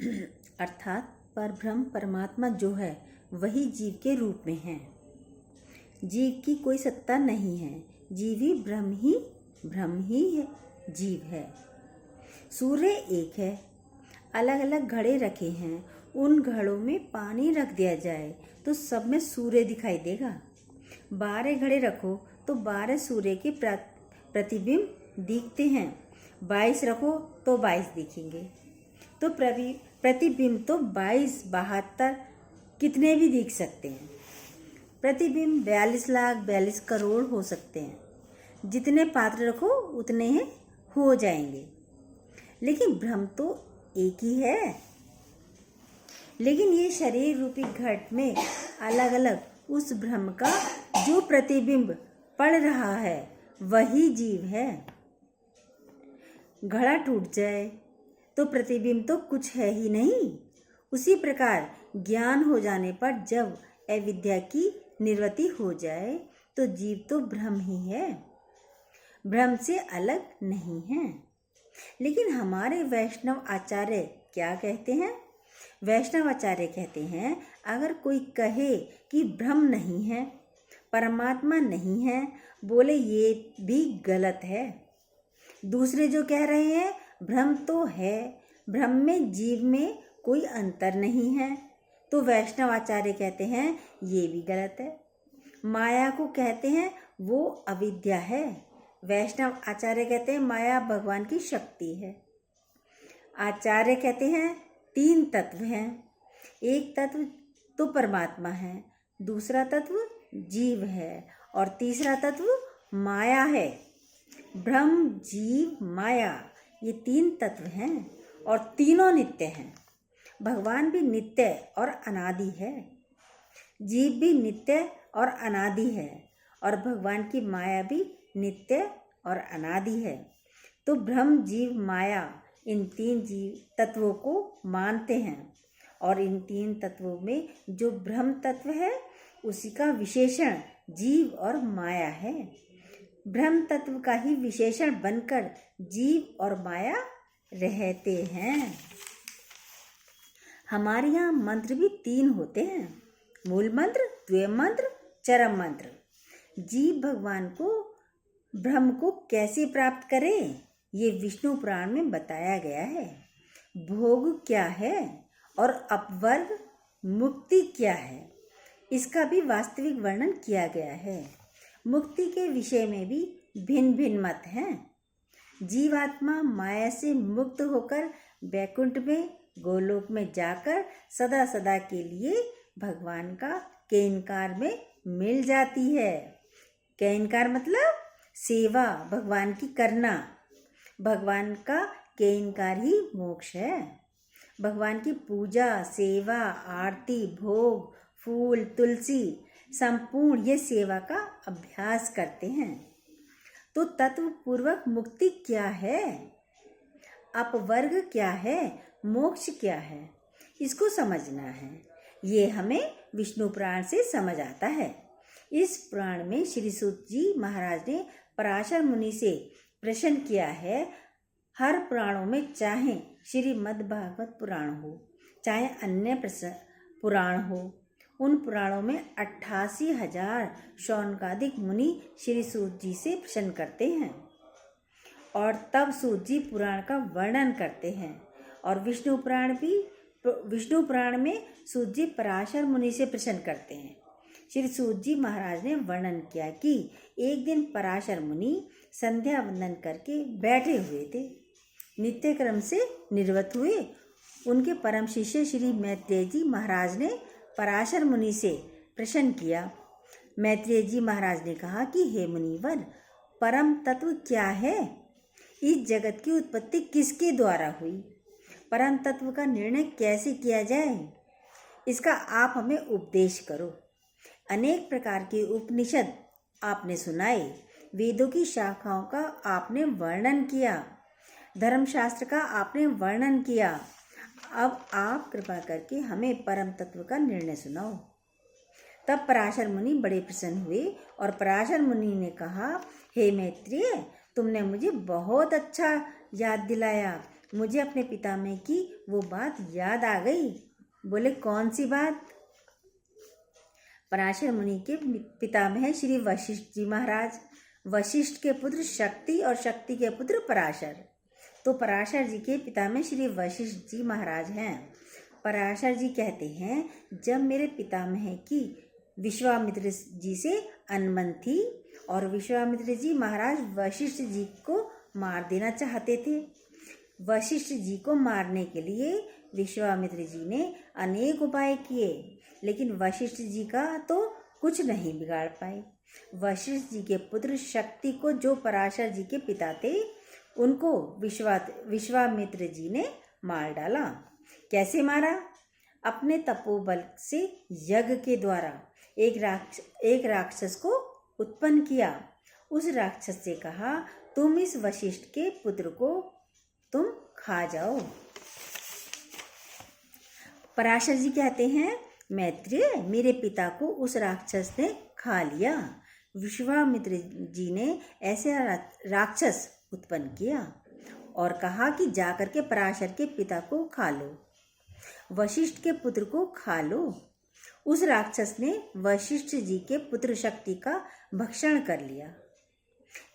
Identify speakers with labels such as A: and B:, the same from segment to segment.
A: अर्थात परब्रह्म परमात्मा जो है वही जीव के रूप में है। जीव की कोई सत्ता नहीं है, जीव ही ब्रह्म ही है, जीव है। सूर्य एक है, अलग अलग घड़े रखे हैं, उन घड़ों में पानी रख दिया जाए तो सब में सूर्य दिखाई देगा। 12 घड़े रखो तो 12 सूर्य के प्रतिबिंब दिखते हैं। 22 रखो तो 22 दिखेंगे। तो प्रतिबिंब तो 22, 72 कितने भी दिख सकते हैं। प्रतिबिंब 42 लाख 42 करोड़ हो सकते हैं। जितने पात्र रखो उतने ही हो जाएंगे। लेकिन ब्रह्म तो एक ही है। लेकिन ये शरीर रूपी घट में अलग अलग उस ब्रह्म का जो प्रतिबिंब पड़ रहा है वही जीव है। घड़ा टूट जाए तो प्रतिबिंब तो कुछ है ही नहीं। उसी प्रकार ज्ञान हो जाने पर जब अविद्या की निवृत्ति हो जाए तो जीव तो ब्रह्म ही है, ब्रह्म से अलग नहीं है। लेकिन हमारे वैष्णव आचार्य क्या कहते हैं? वैष्णव आचार्य कहते हैं अगर कोई कहे कि ब्रह्म नहीं है, परमात्मा नहीं है, बोले ये भी गलत है। दूसरे जो कह रहे हैं ब्रह्म तो है, ब्रह्म में जीव में कोई अंतर नहीं है, तो वैष्णव आचार्य कहते हैं ये भी गलत है। माया को कहते हैं वो अविद्या है। वैष्णव आचार्य कहते हैं माया भगवान की शक्ति है। आचार्य कहते हैं 3 तत्व हैं। एक तत्व तो परमात्मा है, दूसरा तत्व जीव है और तीसरा तत्व माया है। ब्रह्म, जीव, माया ये 3 तत्व हैं और तीनों नित्य हैं। भगवान भी नित्य और अनादि है, जीव भी नित्य और अनादि है और भगवान की माया भी नित्य और अनादि है। तो ब्रह्म, जीव, माया इन 3 जीव तत्वों को मानते हैं और इन 3 तत्वों में जो ब्रह्म तत्व है उसी का विशेषण जीव और माया है। ब्रह्म तत्व का ही विशेषण बनकर जीव और माया रहते हैं। हमारे यहाँ मंत्र भी 3 होते हैं, मूल मंत्र, द्वैम मंत्र, चरम मंत्र। जीव भगवान को, ब्रह्म को कैसे प्राप्त करें ये विष्णु पुराण में बताया गया है। भोग क्या है और अपवर्ग मुक्ति क्या है इसका भी वास्तविक वर्णन किया गया है। मुक्ति के विषय में भी भिन्न भिन्न मत हैं। जीवात्मा माया से मुक्त होकर वैकुंठ में, गोलोक में जाकर सदा सदा के लिए भगवान का केनकार में मिल जाती है। केनकार मतलब सेवा भगवान की करना। भगवान का केनकार ही मोक्ष है। भगवान की पूजा, सेवा, आरती, भोग, फूल, तुलसी, संपूर्ण ये सेवा का अभ्यास करते हैं। तो तत्व पूर्वक मुक्ति क्या है, अपवर्ग क्या है, मोक्ष क्या है, इसको समझना है। ये हमें विष्णु पुराण से समझ आता है। इस पुराण में श्री सूत जी महाराज ने पराशर मुनि से प्रश्न किया है। हर पुराणों में चाहे श्रीमद्भागवत पुराण हो, चाहे अन्य पुराण हो, उन पुराणों में 88,000 शौनकादिक मुनि श्री सूत जी से प्रश्न करते हैं और तब सूत जी पुराण का वर्णन करते हैं। और विष्णु पुराण में सूत जी पराशर मुनि से प्रश्न करते हैं। श्री सूत जी महाराज ने वर्णन किया कि एक दिन पराशर मुनि संध्या वंदन करके बैठे हुए थे, नित्य क्रम से निर्वत हुए। उनके परम शिष्य श्री मैत्रेय जी महाराज ने पराशर मुनि से प्रश्न किया। मैत्रेय जी महाराज ने कहा कि हे मुनिवर, परम तत्व क्या है? इस जगत की उत्पत्ति किसके द्वारा हुई? परम तत्व का निर्णय कैसे किया जाए, इसका आप हमें उपदेश करो। अनेक प्रकार के उपनिषद आपने सुनाए, वेदों की शाखाओं का आपने वर्णन किया, धर्मशास्त्र का आपने वर्णन किया। अब आप कृपा करके हमें परम तत्व का निर्णय सुनाओ। तब पराशर मुनि बड़े प्रसन्न हुए और पराशर मुनि ने कहा, हे मैत्रेय, तुमने मुझे बहुत अच्छा याद दिलाया। मुझे अपने पितामह की वो बात याद आ गई। बोले कौन सी बात? पराशर मुनि के पितामह श्री वशिष्ठ जी महाराज, वशिष्ठ के पुत्र शक्ति और शक्ति के पुत्र पराशर। तो पराशर जी के पितामह श्री वशिष्ठ जी महाराज हैं। पराशर जी कहते हैं, जब मेरे पितामह की विश्वामित्र जी से अनबन थी और विश्वामित्र जी महाराज वशिष्ठ जी को मार देना चाहते थे। वशिष्ठ जी को मारने के लिए विश्वामित्र जी ने अनेक उपाय किए, लेकिन वशिष्ठ जी का तो कुछ नहीं बिगाड़ पाए। वशिष्ठ जी के पुत्र शक्ति को, जो पराशर जी के पिता थे, उनको विश्वामित्र जी ने मार डाला। कैसे मारा? अपने तपोबल से यज्ञ के द्वारा एक राक्षस को उत्पन्न किया। उस राक्षस से कहा, तुम इस वशिष्ठ के पुत्र को तुम खा जाओ। पराशर जी कहते हैं, मैत्रेय, मेरे पिता को उस राक्षस ने खा लिया। विश्वामित्र जी ने ऐसे राक्षस उत्पन्न किया और कहा कि जाकर के पराशर के पिता को खा लो, वशिष्ठ के पुत्र को खा लो। उस राक्षस ने वशिष्ठ जी के पुत्र शक्ति का भक्षण कर लिया।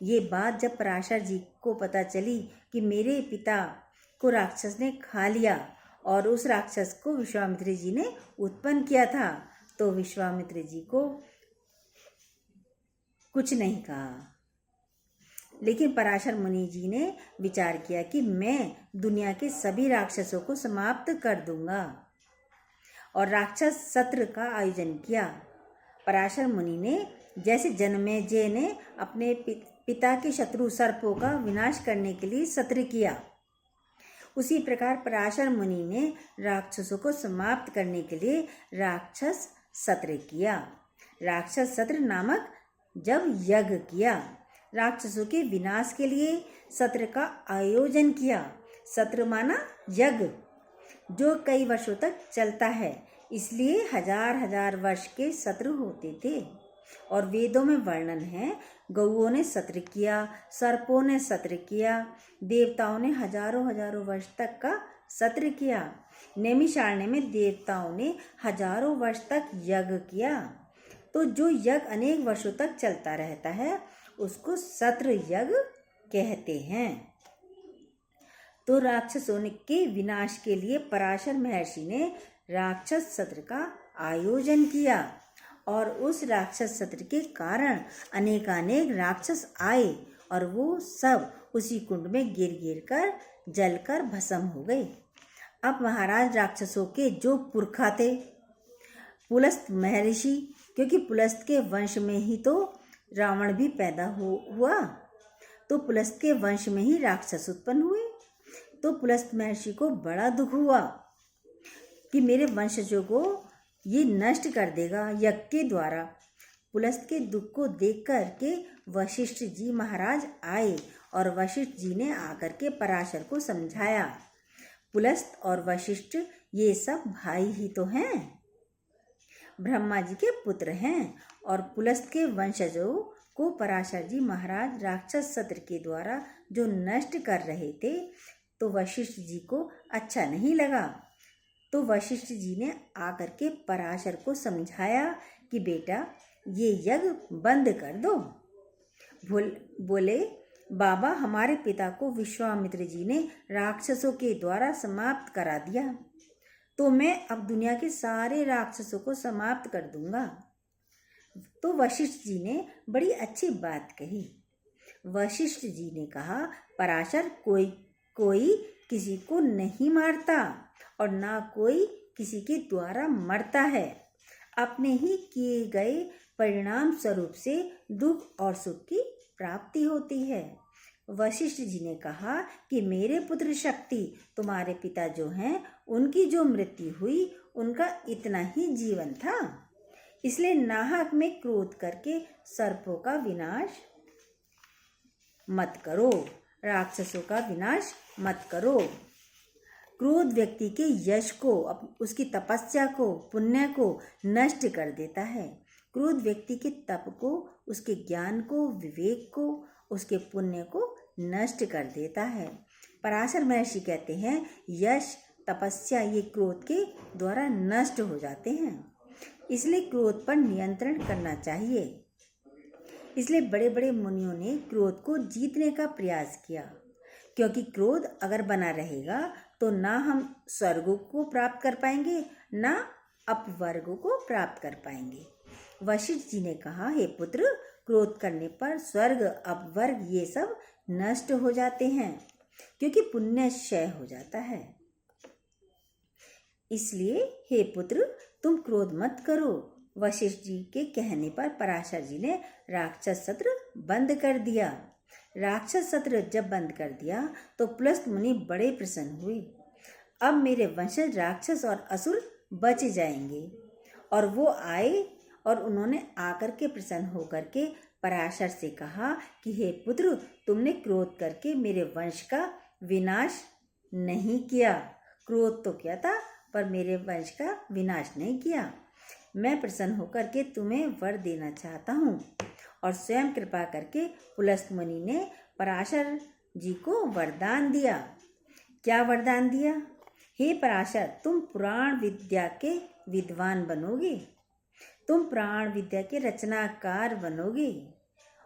A: ये बात जब पराशर जी को पता चली कि मेरे पिता को राक्षस ने खा लिया और उस राक्षस को विश्वामित्र जी ने उत्पन्न किया था, तो विश्वामित्र जी को कुछ नहीं कहा। लेकिन पराशर मुनि जी ने विचार किया कि मैं दुनिया के सभी राक्षसों को समाप्त कर दूंगा और राक्षस सत्र का आयोजन किया। पराशर मुनि ने, जैसे जनमेजय ने अपने पिता के शत्रु सर्पों का विनाश करने के लिए सत्र किया, उसी प्रकार पराशर मुनि ने राक्षसों को समाप्त करने के लिए राक्षस सत्र किया। राक्षस सत्र नामक जब यज्ञ किया, राक्षसों के विनाश के लिए सत्र का आयोजन किया। सत्र माना यज्ञ, जो कई वर्षों तक चलता है, इसलिए हजार हजार वर्ष के सत्र होते थे। और वेदों में वर्णन है, गौओं ने सत्र किया, सर्पों ने सत्र किया, देवताओं ने हजारों हजारों वर्ष तक का सत्र किया। नैमिषारण्य में देवताओं ने हजारों वर्ष तक यज्ञ किया। तो जो यज्ञ अनेक वर्षों तक चलता रहता है, उसको सत्र यज्ञ कहते हैं। तो राक्षसों के विनाश के लिए पराशर महर्षि ने राक्षस सत्र का आयोजन किया और उस राक्षस सत्र के कारण अनेकानेक राक्षस आए और वो सब उसी कुंड में गिर गिर कर जलकर भस्म हो गए। अब महाराज, राक्षसों के जो पुरखा थे पुलस्त महर्षि, क्योंकि पुलस्त के वंश में ही तो रावण भी पैदा हुआ, तो पुलस्त के वंश में ही राक्षस उत्पन्न हुए। तो पुलस्त महर्षि को बड़ा दुख हुआ कि मेरे वंशजों को ये नष्ट कर देगा यज्ञ के द्वारा। पुलस्त के दुख को देख कर के वशिष्ठ जी महाराज आए और वशिष्ठ जी ने आकर के पराशर को समझाया। पुलस्त और वशिष्ठ ये सब भाई ही तो हैं, ब्रह्मा जी के पुत्र हैं। और पुलस्त के वंशजों को पराशर जी महाराज राक्षस सत्र के द्वारा जो नष्ट कर रहे थे, तो वशिष्ठ जी को अच्छा नहीं लगा। तो वशिष्ठ जी ने आकर के पराशर को समझाया कि बेटा, ये यज्ञ बंद कर दो। बोले, बाबा, हमारे पिता को विश्वामित्र जी ने राक्षसों के द्वारा समाप्त करा दिया, तो मैं अब दुनिया के सारे राक्षसों को समाप्त कर दूंगा। तो वशिष्ठ जी ने बड़ी अच्छी बात कही। वशिष्ठ जी ने कहा, पराशर, कोई किसी को नहीं मारता और ना कोई किसी के द्वारा मरता है। अपने ही किए गए परिणाम स्वरूप से दुख और सुख की प्राप्ति होती है। वशिष्ठ जी ने कहा कि मेरे पुत्र शक्ति, तुम्हारे पिता जो हैं, उनकी जो मृत्यु हुई, उनका इतना ही जीवन था, इसलिए नाहक में क्रोध करके सर्पों का विनाश मत करो, राक्षसों का विनाश मत करो। क्रोध व्यक्ति के यश को, उसकी तपस्या को, पुण्य को नष्ट कर देता है। क्रोध व्यक्ति के तप को, उसके ज्ञान को, विवेक को, उसके पुण्य को नष्ट कर देता है। पराशर महर्षि कहते हैं यश तपस्या ये क्रोध के द्वारा नष्ट हो जाते हैं, इसलिए क्रोध पर नियंत्रण करना चाहिए। इसलिए बड़े बड़े मुनियों ने क्रोध को जीतने का प्रयास किया, क्योंकि क्रोध अगर बना रहेगा तो ना हम स्वर्ग को प्राप्त कर पाएंगे ना अपवर्ग को प्राप्त कर पाएंगे। वशिष्ठ जी ने कहा, हे पुत्र, क्रोध करने पर स्वर्ग अपवर्ग ये सब नष्ट हो जाते हैं, क्योंकि पुण्य क्षय हो जाता है। इसलिए हे पुत्र, तुम क्रोध मत करो। वशिष्ठ जी के कहने पर पराशर जी ने राक्षस सत्र बंद कर दिया। राक्षस सत्र जब बंद कर दिया तो पुलस्त मुनि बड़े प्रसन्न हुए। अब मेरे वंशज राक्षस और असुर बच जाएंगे। और वो आए और उन्होंने आकर के प्रसन्न होकर के पराशर से कहा कि हे पुत्र, तुमने क्रोध करके मेरे वंश का विनाश नहीं किया। क्रोध तो किया था पर मेरे वंश का विनाश नहीं किया। मैं प्रसन्न होकर के तुम्हें वर देना चाहता हूँ। और स्वयं कृपा करके पुलस्त मुनि ने पराशर जी को वरदान दिया। क्या वरदान दिया? हे पराशर, तुम पुराण विद्या के विद्वान बनोगे, तुम प्राण विद्या के रचनाकार बनोगे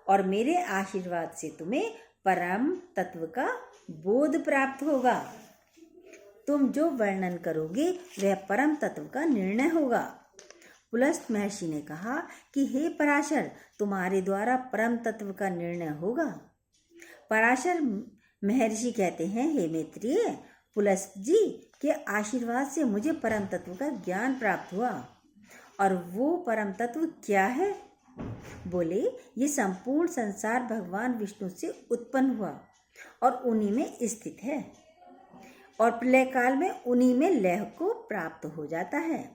A: और मेरे आशीर्वाद से तुम्हें परम तत्व का बोध प्राप्त होगा। तुम जो वर्णन करोगे वह परम तत्व का निर्णय होगा। पुलस्त महर्षि ने कहा कि हे पराशर, तुम्हारे द्वारा परम तत्व का निर्णय होगा। पराशर महर्षि कहते हैं, हे मैत्रेय, पुलस्त जी के आशीर्वाद से मुझे परम तत्व का ज्ञान प्राप्त हुआ। और वो परम तत्व क्या है? बोले, ये संपूर्ण संसार भगवान विष्णु से उत्पन्न हुआ और उन्हीं में स्थित है और प्रलय काल में उन्हीं में लय को प्राप्त हो जाता है।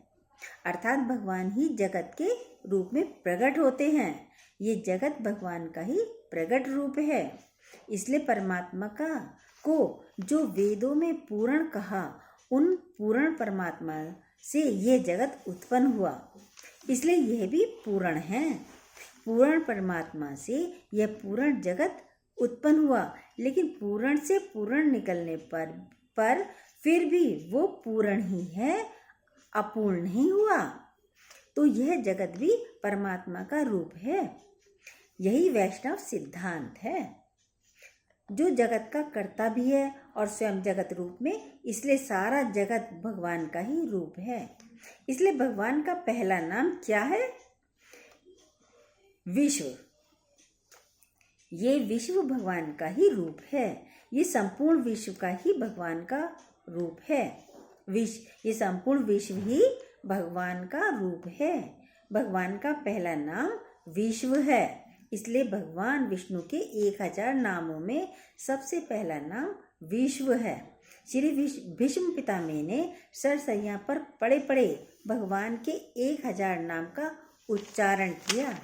A: अर्थात भगवान ही जगत के रूप में प्रकट होते हैं। ये जगत भगवान का ही प्रकट रूप है। इसलिए परमात्मा को जो वेदों में पूर्ण कहा, उन पूर्ण परमात्मा से ये जगत उत्पन्न हुआ, इसलिए यह भी पूर्ण है। पूर्ण परमात्मा से यह पूर्ण जगत उत्पन्न हुआ, लेकिन पूर्ण से पूर्ण निकलने पर फिर भी वो पूर्ण ही है, अपूर्ण नहीं हुआ। तो यह जगत भी परमात्मा का रूप है। यही वैष्णव सिद्धांत है। जो जगत का कर्ता भी है और स्वयं जगत रूप में, इसलिए सारा जगत भगवान का ही रूप है। इसलिए भगवान का पहला नाम क्या है? विश्व। ये विश्व भगवान का ही रूप है। ये संपूर्ण विश्व का ही भगवान का रूप है। ये संपूर्ण विश्व ही भगवान का रूप है। भगवान का पहला नाम विश्व है। इसलिए भगवान विष्णु के 1000 नामों में सबसे पहला नाम विश्व है। श्री भीष्म पितामह ने सरसैया पर पड़े पड़े भगवान के 1000 नाम का उच्चारण किया,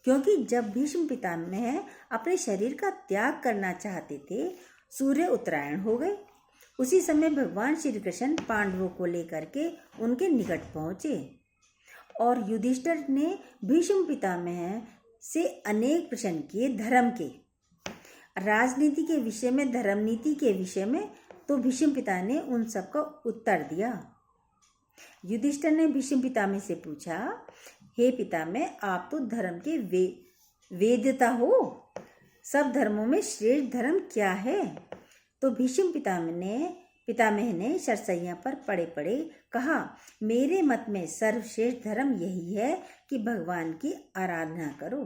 A: क्योंकि जब भीष्म पितामह अपने शरीर का त्याग करना चाहते थे, सूर्य उत्तरायण हो गए। उसी समय भगवान श्री कृष्ण पांडवों को लेकर के उनके निकट पहुँचे और युधिष्ठिर ने भीष्म पितामह से अनेक प्रश्न किए धर्म के, राजनीति के विषय में, धर्म नीति के विषय में। तो भीष्म पिता ने उन सब का उत्तर दिया। युधिष्ठिर ने भीष्म पितामह से पूछा, हे पितामह, आप तो धर्म के वेद्यता हो, सब धर्मों में श्रेष्ठ धर्म क्या है? तो भीष्म पितामह ने सरसैया पर पड़े पड़े कहा, मेरे मत में सर्वश्रेष्ठ धर्म यही है कि भगवान की आराधना करो,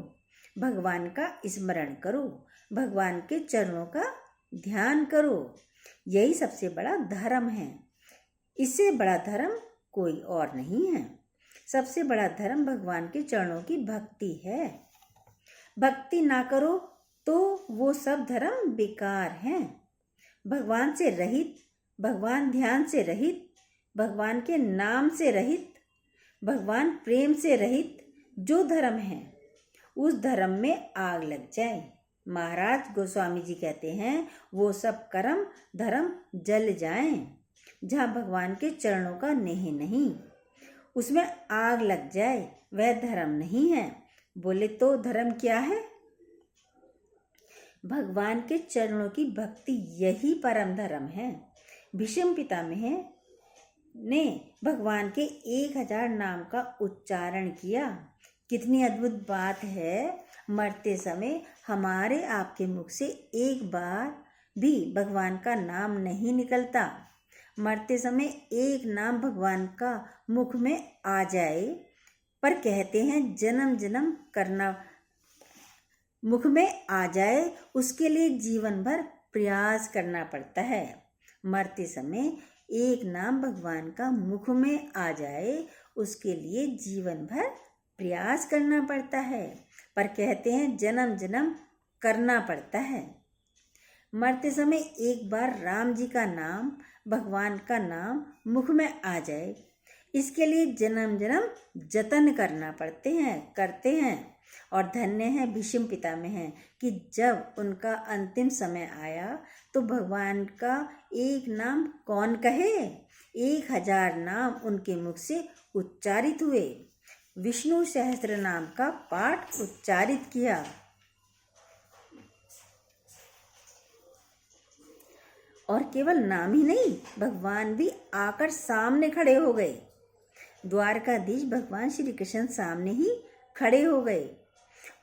A: भगवान का स्मरण करो, भगवान के चरणों का ध्यान करो। यही सबसे बड़ा धर्म है। इससे बड़ा धर्म कोई और नहीं है। सबसे बड़ा धर्म भगवान के चरणों की भक्ति है। भक्ति ना करो तो वो सब धर्म बेकार हैं। भगवान से रहित, भगवान ध्यान से रहित, भगवान के नाम से रहित, भगवान प्रेम से रहित जो धर्म है, उस धर्म में आग लग जाए। महाराज गोस्वामी जी कहते हैं, वो सब कर्म धर्म जल जाएं। जहाँ भगवान के चरणों का नेह नहीं, उसमें आग लग जाए, वह धर्म नहीं है। बोले तो धर्म क्या है? भगवान के चरणों की भक्ति यही परम धर्म है। भीष्म पितामह ने भगवान के 1000 नाम का उच्चारण किया। कितनी अद्भुत बात है, मरते समय हमारे आपके मुख से एक बार भी भगवान का नाम नहीं निकलता। मरते समय एक नाम भगवान का मुख में आ जाए, पर कहते हैं जन्म जन्म करना, मुख में आ जाए उसके लिए जीवन भर प्रयास करना पड़ता है। मरते समय एक नाम भगवान का मुख में आ जाए उसके लिए जीवन भर प्रयास करना पड़ता है, पर कहते हैं जन्म जन्म करना पड़ता है। मरते समय एक बार राम जी का नाम, भगवान का नाम मुख में आ जाए, इसके लिए जन्म जन्म जतन करना करते हैं। और धन्य है भीष्म पितामह कि जब उनका अंतिम समय आया तो भगवान का एक नाम कौन कहे, 1000 नाम उनके मुख से उच्चारित हुए। विष्णु सहस्त्र नाम का पाठ उच्चारित किया। और केवल नाम ही नहीं, भगवान भी आकर सामने खड़े हो गए। द्वारकाधीश भगवान श्री कृष्ण सामने ही खड़े हो गए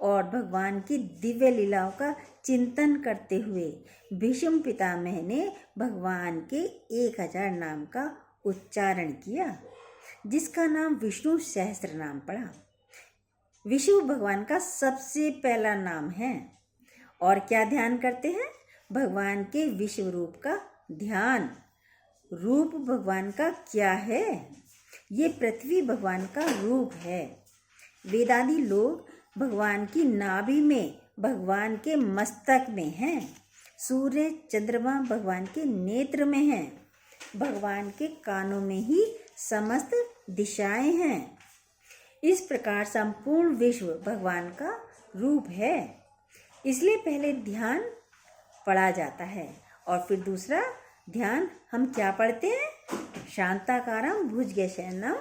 A: और भगवान की दिव्य लीलाओं का चिंतन करते हुए भीष्म पितामह ने भगवान के 1000 नाम का उच्चारण किया, जिसका नाम विष्णु सहस्त्र नाम पड़ा। विष्णु भगवान का सबसे पहला नाम है। और क्या ध्यान करते हैं? भगवान के विश्व रूप का ध्यान। रूप भगवान का क्या है? ये पृथ्वी भगवान का रूप है। वेदांती लोग भगवान की नाभि में, भगवान के मस्तक में हैं। सूर्य चंद्रमा भगवान के नेत्र में हैं। भगवान के कानों में ही समस्त दिशाएं हैं। इस प्रकार संपूर्ण विश्व भगवान का रूप है। इसलिए पहले ध्यान पढ़ा जाता है और फिर दूसरा ध्यान हम क्या पढ़ते हैं? शांताकारम भुजगशयनम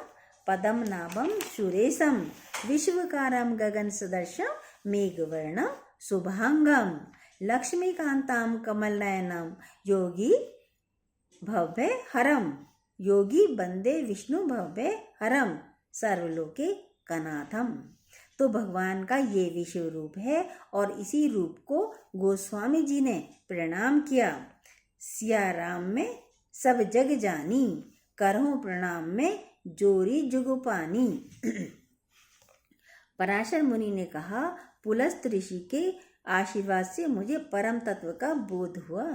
A: पद्मनाभम सुरेशम विश्वकारम गगन सदर्शम मेघवर्णम शुभांगम लक्ष्मीकांताम कमलनयनम योगी भव्य हरम। योगी बंदे विष्णु भव्य हरम सर्वलोके कनाथम। तो भगवान का ये विश्व रूप है और इसी रूप को गोस्वामी जी ने प्रणाम किया। सिया राम में सब जग जानी, करहूँ प्रणाम में जोरी जुगुपानी। पराशर मुनि ने कहा, पुलस्त ऋषि के आशीर्वाद से मुझे परम तत्व का बोध हुआ।